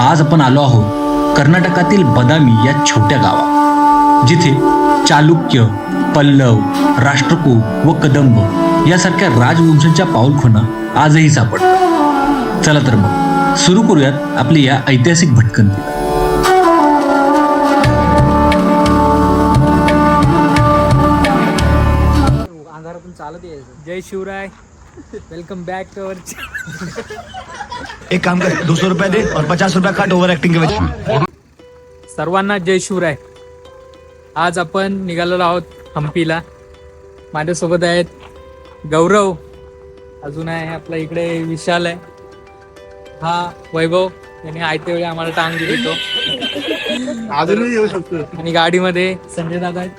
आज आपण आलो आहोत कर्नाटकातील बदामी या छोट्या गावात, जिथे चालुक्य, पल्लव, राष्ट्रकूट व कदंब यासारख्या राजवंशांच्या पाऊलखुणा आजही सापडतात. चला तर मग सुरू करूयात आपली या ऐतिहासिक भटकंतीला. जय Shivrai. Welcome back to our. एक काम कर, 200 रुपया दे और 50 रुपया काट ओव्हर ऍक्टिंग के वजह. सर्वांना जय शिवराय. आज आपण निघालेलो आहोत हम्पीला. माझ्यासोबत आहेत गौरव, अजून आहे आपला इकडे विशाल आहे, हा वैभव, याने आयते वेळी आम्हाला टांग दिली तो, अजूनही येऊ शकतो. आणि गाडीमध्ये संजय दादा आहेत.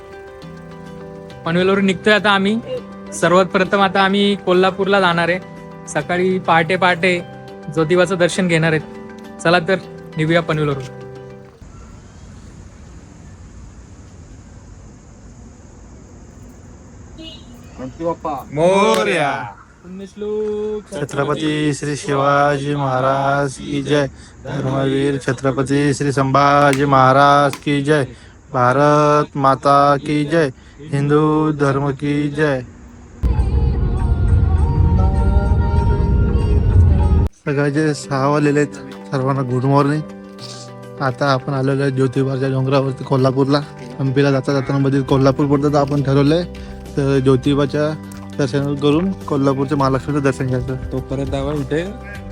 पनवेलवरून निघतोय आता आम्ही. सर्वात प्रथम आता आम्ही कोल्हापूरला जाणार आहे. सकाळी पहाटे पहाटे ज्योतिबाचं दर्शन घेणार आहेत. चला तर निघूया पनवेलवरून. मोरया. छत्रपती श्री शिवाजी महाराज की जय. धर्मवीर छत्रपती श्री संभाजी महाराज की जय. भारत माता की जय. हिंदू धर्म की जय. सगळ्याचे 6 वाजलेले आहेत. सर्वांना गुड मॉर्निंग. आता आपण आलेलो आहे ज्योतिबाच्या डोंगरावरती कोल्हापूरला. हम्पीला जाता जाताना मध्ये कोल्हापूर पडतं, आपण ठरवलंय तर ज्योतिबाच्या दर्शन करून कोल्हापूरच्या महालक्ष्मीचं दर्शन घ्यायचं. तोपर्यंत इथे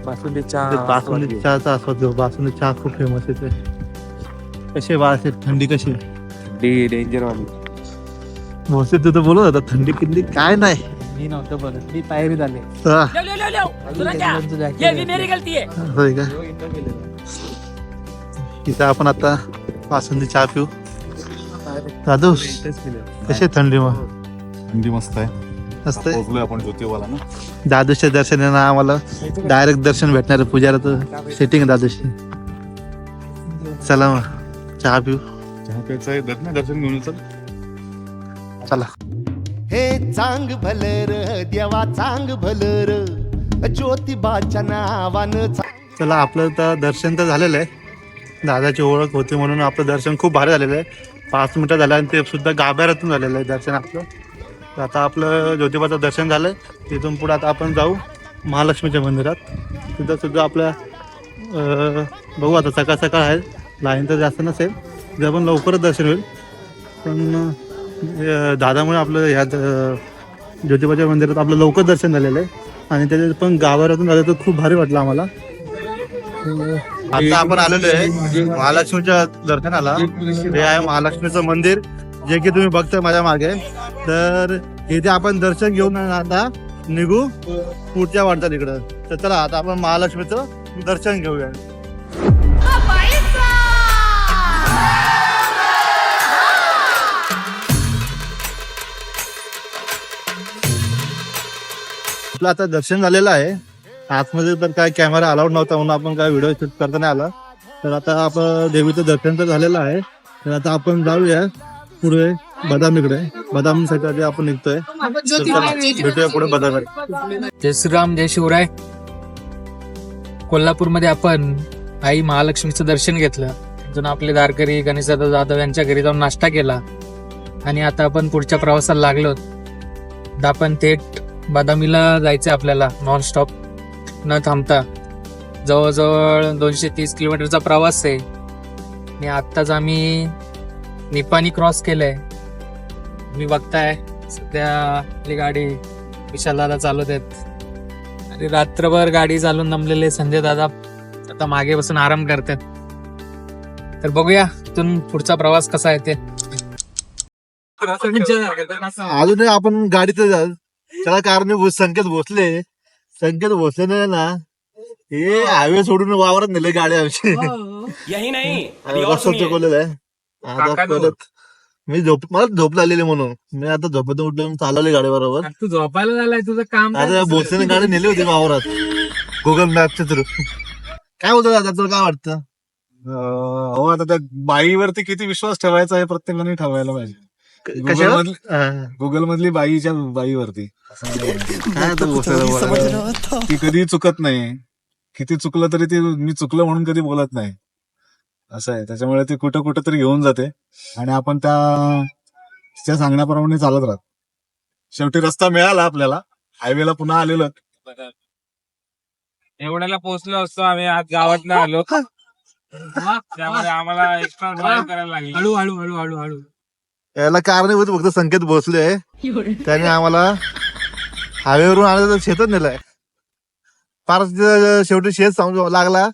बासुंदी बासुंदी चहाचा आस्वाद घेऊ. बासुंदी चहा खूप फेमस आहे. कशी वास आहे, थंडी कशी आहे? डेंजर वाली. मोसे तू तर बोलत होता थंडी किती काय नाही. मी नव्हतं बोलत, मी तयारी झाली. हा, होय का? इथं आपण आता बासुंदी चहा पिऊ. दादू कशी थंडी? मग थंडी मस्त आहे. असते पोहोचलोय आपण ज्योतिबाला ना. दादूच्या दर्शनानं आम्हाला डायरेक्ट दर्शन भेटणार आहे. पुजारा तर सेटिंग आहे दादूची. चला मग चहा पिऊ. चहा प्यायचं आहे, दर्शन घेऊन चल. चला. हे चांग भलर देवा चांग भलर ज्योतिबाच्या नावानं. चला, आपलं तर दर्शन तर झालेलं आहे. दादाची ओळख होती म्हणून आपलं दर्शन खूप भारी झालेलं आहे. 5 मिनिटं झालं आणि ते सुद्धा गाभाऱ्यातून झालेलं आहे दर्शन आपलं. तर आता आपलं ज्योतिबाचं दर्शन झालं आहे. तिथून पुढे आता आपण जाऊ महालक्ष्मीच्या मंदिरात. तिथं सुद्धा आपल्या बघू आता सकाळ सकाळ आहे, लाईन तर जास्त नसेल, जर पण लवकरच दर्शन होईल. पण दादामुळे आपलं ह्या ज्योतिबाच्या मंदिरात आपलं लवकर दर्शन झालेलं आहे आणि त्याच्यात पण गाभाऱ्यातून झालं तर खूप भारी वाटलं आम्हाला. आता आपण आलेलो आहे महालक्ष्मीच्या दर्शनाला. हे आहे महालक्ष्मीचं मंदिर, जे की तुम्ही बघताय माझ्या मागे. तर इथे आपण दर्शन घेऊन आता निघू पुढच्या वाटतात इकडं. तर चला आता आपण महालक्ष्मीचं दर्शन घेऊया. आपलं आता दर्शन झालेलं आहे. आतमध्ये तर काय कॅमेरा अलाउड नव्हता म्हणून आपण काय व्हिडिओ शूट करता नाही आला. तर आता आपण देवीचं दर्शन तर झालेलं आहे. तर आता आपण जाऊया पुढे बदामीकडे. बदामीसाठी आपण निघतोय. भेटूया पुढे बदामी. जय श्रीराम, जय शिवराय. कोल्हापूरमध्ये आपण आई महालक्ष्मीचं दर्शन घेतलं. तिथून आपले दारकरी गणेशदादा जाधव यांच्या घरी जाऊन नाश्ता केला आणि आता आपण पुढच्या प्रवासाला लागलो. आता आपण थेट बदामीला जायचं आपल्याला, नॉनस्टॉप न थांबता. जवळजवळ 230 किलोमीटरचा प्रवास आहे आणि आत्ताच आम्ही निपाणी क्रॉस केलंय. तुम्ही बघताय सध्या आपली गाडी विशाल दादा चालवत आहेत आणि रात्रभर गाडी चालून दमलेले संजय दादा आता मागे बसून आराम करतात. तर बघूया इथून पुढचा प्रवास कसा आहे ते. अजून आपण गाडीत त्याला कारण संकेत भोसले ना, हे हायवे सोडून वावरात नेले गाडी आमची. चुकवलेलं आहे. मला झोप लागलेली म्हणून मी आता झोपेतून उठलो, चालवली गाडी बरोबर. तू झोपायला झालाय, तुझं काम. आता भोसलेने गाडी नेली होती वावरात गुगल मॅपच्या थ्रू. काय होतं दादा, तुला काय वाटतं? हो, आता त्या बाईवरती किती विश्वास ठेवायचा आहे प्रत्येकाने ठेवायला पाहिजे. गुगल मधली बाईच्या बाईवरती ती कधी चुकत नाही. किती चुकलं तरी ती मी चुकलं म्हणून कधी बोलत नाही. असं आहे. त्याच्यामुळे ती कुठं कुठं तरी घेऊन जाते आणि आपण तिच्या सांगण्याप्रमाणे चालत राहतो. शेवटी रस्ता मिळाला आपल्याला, हायवेला पुन्हा आलेलो. एवढ्याला पोहोचलो असतो आम्ही आज गावात आलो त्यामुळे आम्हाला एक्स्ट्रा ड्राईव्ह करायला लागली. हळू. याला कारणीभूत फक्त संकेत भोसले, त्याने आम्हाला हायवेवरून आलं तर शेतात नेलाय. फार शेवटी शेत समजू लागला,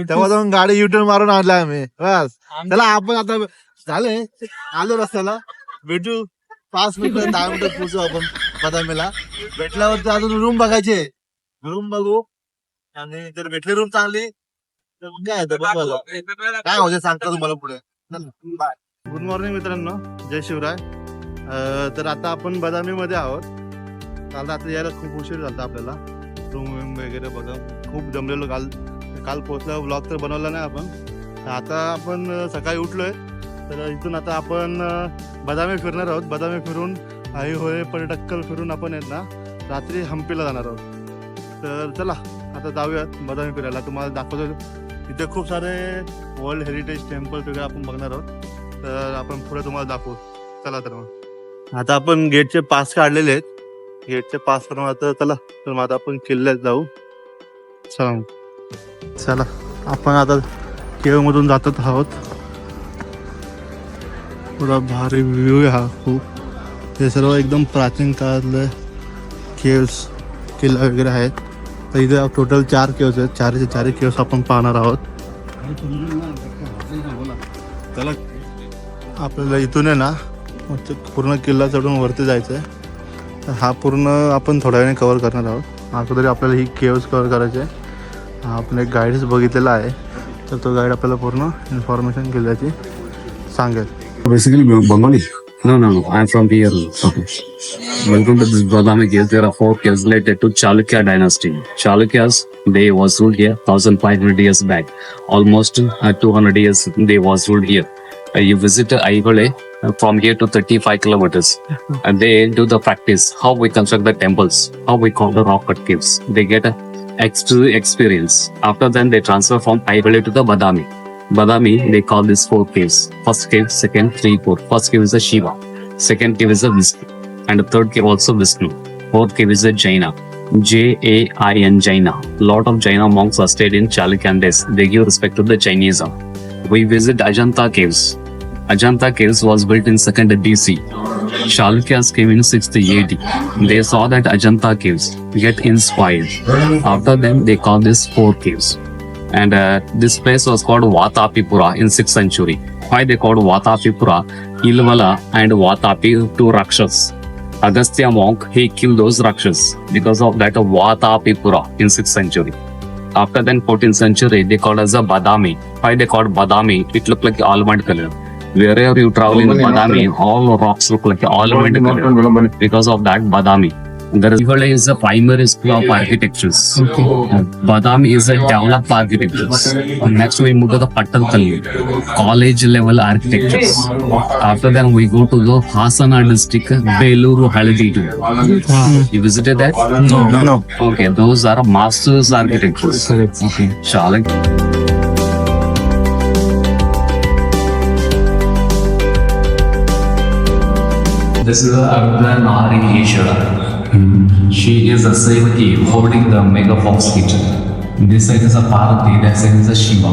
तेव्हा जाऊन गाडी युटर्न मारून आणला आम्ही. बस त्याला आपण आता झाले आलो रस्त्याला, भेटू 5 मिनिटं 10 मिनिटं पोहोचू आपण बदामीला. भेटल्यावर अजून रूम बघायचे, रूम बघू आणि जर भेटली रूम चांगली तर काय काय होते सांगता तुम्हाला पुढे. गुड मॉर्निंग मित्रांनो, जय शिवराय. तर आता आपण बदामीमध्ये आहोत. काल आता यायला खूप उशीर झाला आपल्याला. रूम वगैरे बघा खूप जमलेलो. काल पोहोचला, ब्लॉग तर बनवला नाही आपण. आता आपण सकाळी उठलोय, तर इथून आता आपण बदामी फिरणार आहोत. बदामी फिरून आई होय पर्यटक्कल फिरून आपण आहेत ना रात्री हम्पीला जाणार आहोत. तर चला आता जाऊयात बदामी फिरायला. तुम्हाला दाखवतो इथे खूप सारे वर्ल्ड हेरिटेज टेम्पल्स वगैरे आपण बघणार आहोत. तर आपण पुढे तुम्हाला दाखवू. चला तर मग आता आपण गेटचे पास काढलेले आहेत. गेटचे पास करून आता चला तर मग आता आपण किल्ल्यात जाऊ. चला आपण आता केव मधून जात आहोत. पुरा भारी व्ह्यू आहे हा खूप. हे सर्व एकदम प्राचीन काळातले केव्स किल्ला वगैरे आहेत. तर इथे टोटल 4 केव्स आहेत. 4चे केव्स आपण पाहणार आहोत. चला आपल्याला इथून आहे ना पूर्ण किल्ला चढून वरती जायचं आहे. तर हा पूर्ण आपण थोड्या वेळाने कव्हर करणार आहोत. अगोदर आपल्याला ही केव्स कव्हर करायचे. आपण एक गाईडच बघितलेला आहे, तर तो गाईड आपल्याला पूर्ण इन्फॉर्मेशन किल्ल्याची सांगेल. Basically, Bengali. No. I'm from here. Okay. Welcome to this Badami Caves. There are 4 caves related to Chalukya dynasty. Chalukyas, they was ruled here 1500 years back. Almost 200 years they was ruled here. You visit Aivale from here to 35 kilometers. And they do the practice, how we construct the temples, how we call the rock cut caves. They get a experience. After then, they transfer from Aivale to the Badami. Badami, they call this 4 caves. First cave, second, 3, 4. First cave is a Shiva. Second cave is a Vishnu. And the third cave also Vishnu. Fourth cave is a Jaina. Jain, Jaina. Lot of Jaina monks are stayed in Chalukyan days. They give respect to the Jainism. We visit Ajanta caves. Ajanta caves was built in 2nd BC. Chalukyas came in 6th AD. They saw that Ajanta caves get inspired. After them, they call this 4 caves. And this place was called Vatapipura in 6th century. Why they called Vatapipura? Ilvala and Vatapi, 2 Rakshas. Agastya monk, he killed those Rakshas. Because of that, Vatapipura in 6th century. After then, 14th century, they called as a Badami. Why they called Badami? It looked like almond color. Wherever you travel in Badami, all rocks look like almond color. Because of that, Badami. There is a primary school of architectures. Badami is a developed architectures. Next we move to the Pattalkalli, college level architectures. After that we go to the Hasana district, Beluru Haladidu. You visited that? No. Okay, those are masters architectures. Okay, Shalak. This is Ardhanari Ishwara. She is a Sevaki holding the mega fox feet. This side is a Parvati, that side is a Shiva.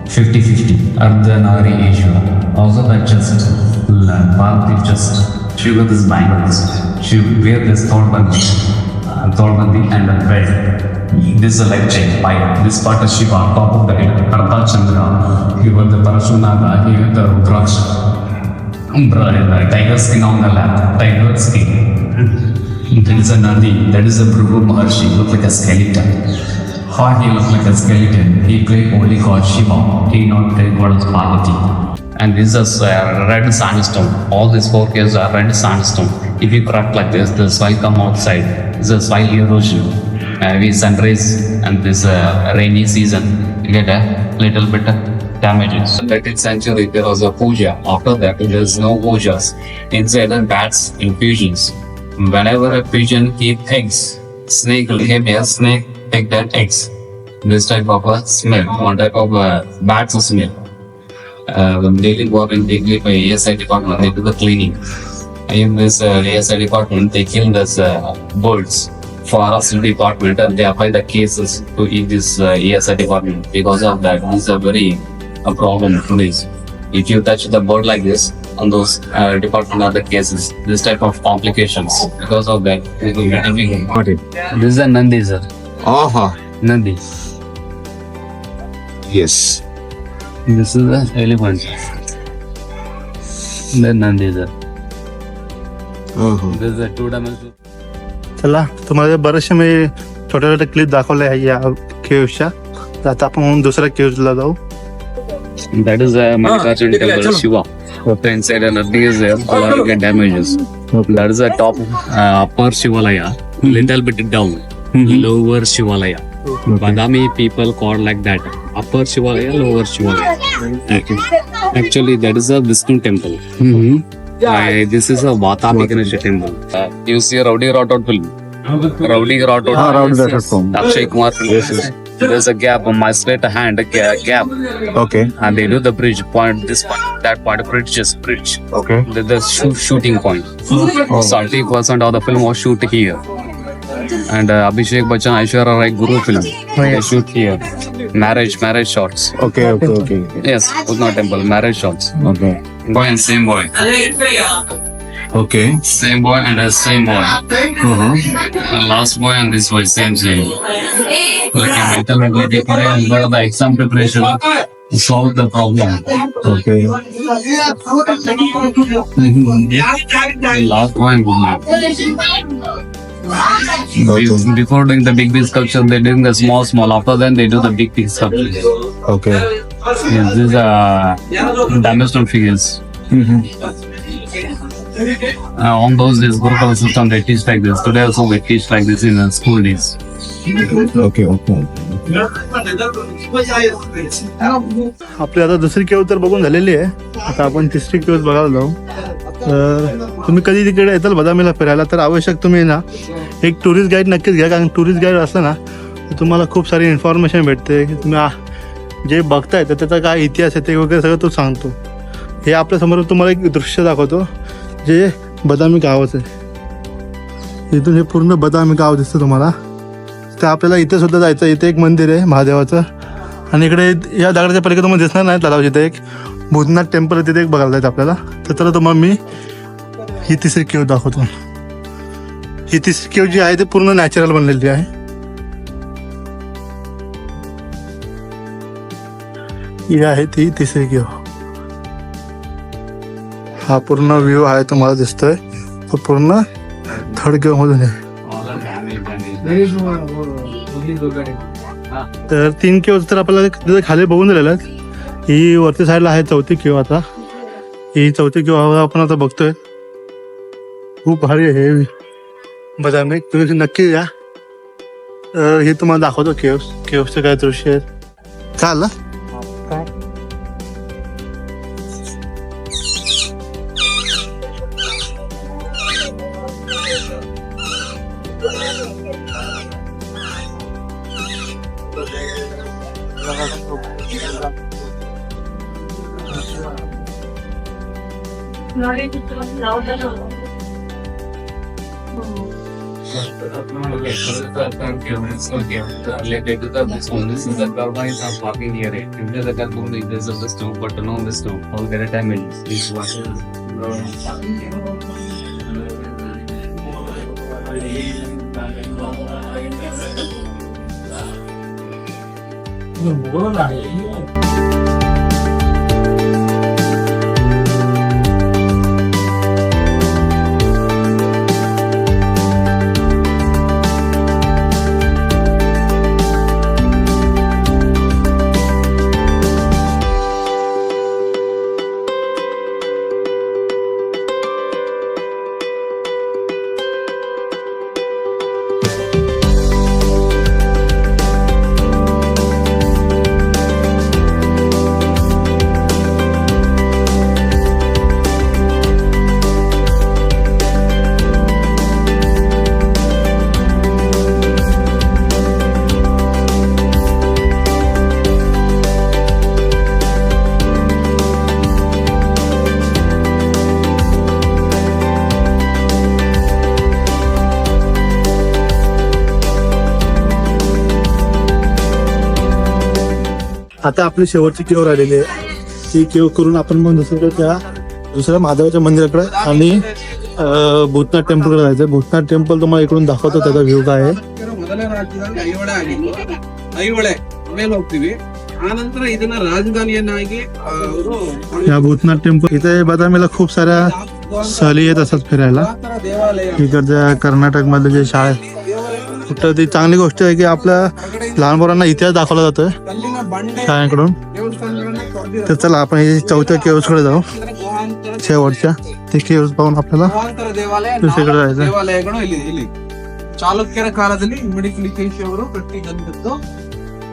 50-50. Ardhanari Ishwara. Also that just Parvati just she got this bangles. She wear this Thorbandi and a belt. This is a leg chain, pipe. This part is Shiva. Top of the head, Karta Chandra. He was the Parashunaga. He was the Rudraksha. The tiger skin on the lap. Tiger skin. There is a Nadi, that is a Bhrigu Maharshi, look like a skeleton. How he looks like a skeleton? He played only God Shiva, he not played God Parvati. And this is red sandstone. All these 4 caves are red sandstone. If you crack like this, the soil come outside. This is soil erosion. We sunrise and this rainy season, you get a little bit damages. In the 13th century, there was a puja. After that, there is no pujas. Inside the bats infusions. Whenever a pigeon keep eggs, snake will give a snake take that eggs. This type of a smell, one type of bad smell. when daily work and daily by ASI department, they do the cleaning. In this ASI department, they kill these birds. Forest department, and they apply the cases to in this ASI department. Because of that, this is a very problem nowadays. If you touch the bird like this, on those department are the cases, this type of complications. Because of that, it will be difficult. Got it. This is a Nandi, sir. Aha. Nandi. Yes. This is the elephant. Then Nandi, sir. This is a two-dimensional. चला तुम्हाला बरेचसे मी छोट्या छोट्या clip दाखवल्या आहे या केव्सच्या. तर आता आपण दुसऱ्या केव्सला जाऊ. That is a Mallikarjun temple, Shiva. Okay, inside and nothing is there. A lot of get damages. That is a top upper Shivalaya, little bit down, lower Shivalaya. Badami people call like that. Upper Shivalaya, lower Shivalaya. Okay. Actually, that is a Vishnu temple. This is a Vatami Ganesha temple. You see a Rowdy Rathod film. Rowdy Rathod. Rowdy Rathod film. Akshay Kumar film. There's a gap on my straight hand, a gap. Okay. And they do the bridge point, this point, that point, bridge is bridge. Okay. The shooting point. 70% of the film was shoot here. And Abhishek Bachchan, Aishwarya Rai Guru film, they shoot here. Marriage shots. Okay. Yes, Udna temple, marriage shots. Okay. Boy and same boy. Okay. Same boy and the same boy. And last boy and this boy, same. Like a mental ability for the exam preparation to solve the problem. Okay. Last boy and good night. Okay. Before doing the big sculpture, they're doing the small. After then, they do the big sculpture. Okay. Yes, these are dimensional figures. On those days, Gurukula system, they teach like this. Today also, we teach like this in the school days. Okay. आपली आता दुसरी केव तर बघून झालेली आहे. आता आपण तिसरी केव बघायला जाऊ. तर तुम्ही कधी तिकडे येताल बदामीला फिरायला तर आवश्यक तुम्ही ना एक टुरिस्ट गाईड नक्कीच घ्या. कारण टुरिस्ट गाईड असलं ना तर तुम्हाला खूप सारी इन्फॉर्मेशन भेटते की तुम्ही जे बघताय तर त्याचा काय इतिहास आहे ते वगैरे सगळं तो सांगतो. हे आपल्यासमोर तुम्हाला एक दृश्य दाखवतो जे बदामी गावाचं आहे. इथून हे पूर्ण बदामी गाव दिसतं तुम्हाला. तर आपल्याला इथे सुद्धा जायचं. इथे एक मंदिर आहे महादेवाचं आणि इकडे या दगडाच्या पलीकडे तुम्हाला दिसणार नाही तलाव. इथे एक भूतनाथ टेम्पल तिथे एक बघायला जायचं आपल्याला. तर चला तुम्हाला मी ही तिसरी केव दाखवतो. ही तिसरी केव जी आहे ती पूर्ण नॅचरल बनलेली आहे. ही आहे ती तिसरी केव. हा पूर्ण व्ह्यू आहे तुम्हाला दिसतोय तो पूर्ण थर्ड केव मधून आहे. तर 3 केव तर आपल्याला तिथे खाली बघून दिलेल्या आहेत. ही वरती साईडला आहे चौथी केव. आता ही चौथी केव आपण आता बघतोय. खूप भारी आहे हे बदामी. तुम्ही नक्की या. हे तुम्हाला दाखवतो केव्सचं काय दृश्य आहे. चालेल. This is the carbines are parking here. If there's a carbon, there's a stove, but no this stove. All get a damage. This one. आता आपली शेवटची केव राहिलेली आहे. ती केव करून आपण मग दुसऱ्या महादेवाच्या मंदिराकडे आणि भूतनाथ टेम्पलकडे जायचं. भूतनाथ टेम्पल तुम्हाला इकडून दाखवतो, त्याचा व्ह्यू काय आहे. ಮೊದಲ ರಾಜಧಾನಿ ಐಹೊಳೆ ಆಗಿತ್ತು. ಐಹೊಳೆ ಮೇಲೆ ಹೋಗ್ತೀವಿ. ಆ ನಂತರ ಇದನ್ನ ರಾಜಧಾನಿಯನ್ನಾಗಿ ಅವರು या भूतनाथ टेम्पल इथे बदामीला खूप साऱ्या सहली येत असतात फिरायला. ದೇವಾಲಯ इकडच्या कर्नाटक मधले जे शाळा कुठं ती चांगली गोष्ट आहे की आपल्या लहान पोरांना इतिहास दाखवला जातोय ಕಲ್ಲಿನ ಬಂಡೆ शाळेकडून. ದೇವಸ್ಥಾನಗಳನ್ನ ಕೊರೆದಿರೋದು. तर चला आपण हे चौथ्या केव्स कडे जाऊ. ಗುಹಾಂತರ शेवटच्या ते केव्स पाहून आपल्याला ಗುಹಾಂತರ ದೇವಾಲಯ दुसरीकडे ನಾಲ್ಕು जायचं. ದೇವಾಲಯಗಳು ಇಲ್ಲಿ ಚಾಲುಕ್ಯರ ಕಾಲದಲ್ಲಿ ಇಮ್ಮಡಿಕಲಿಕೇಶಿ ಅವರು ಕಟ್ಟಿದಂತದ್ದು.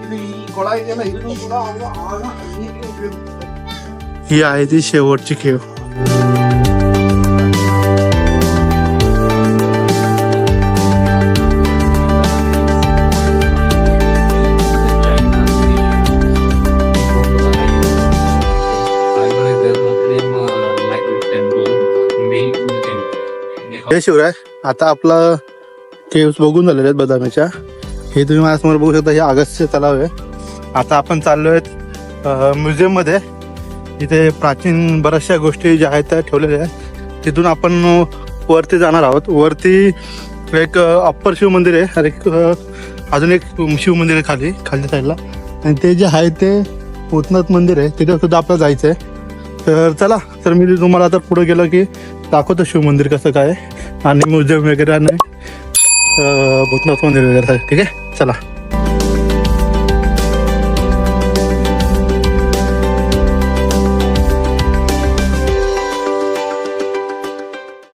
ಇದು ಈ ಕೊಳ ಇದೆಯಲ್ಲ ಇದನ್ನು ಕೂಡ ಅವರು ಆಗ ನೀರಿಗೆ ಉಪಯೋಗಿಸ್ತಾರೆ. ही आहे ती शेवटची केव. हे शिवराय, आता आपलं केव्स बघून झालेले आहेत बदामीच्या. हे तुम्ही माझ्यासमोर बघू शकता, हे अगस्त्य तलाव आहे. आता आपण चाललोय म्युझियम मध्ये. इथे प्राचीन बऱ्याचशा गोष्टी ज्या आहेत त्या ठेवलेल्या आहेत. तिथून आपण वरती जाणार आहोत. वरती एक अप्पर शिव मंदिर आहे आणि अजून एक शिव मंदिर आहे खालच्या साईडला. आणि ते जे आहे ते भूतनाथ मंदिर आहे, तिथे सुद्धा आपल्याला जायचं आहे. तर चला, तर मी तुम्हाला आता पुढे गेलो की दाखवतो शिव मंदिर कसं काय आणि म्युझियम वगैरे आणि भूतनाथ मंदिर वगैरे. ठीक आहे, चला.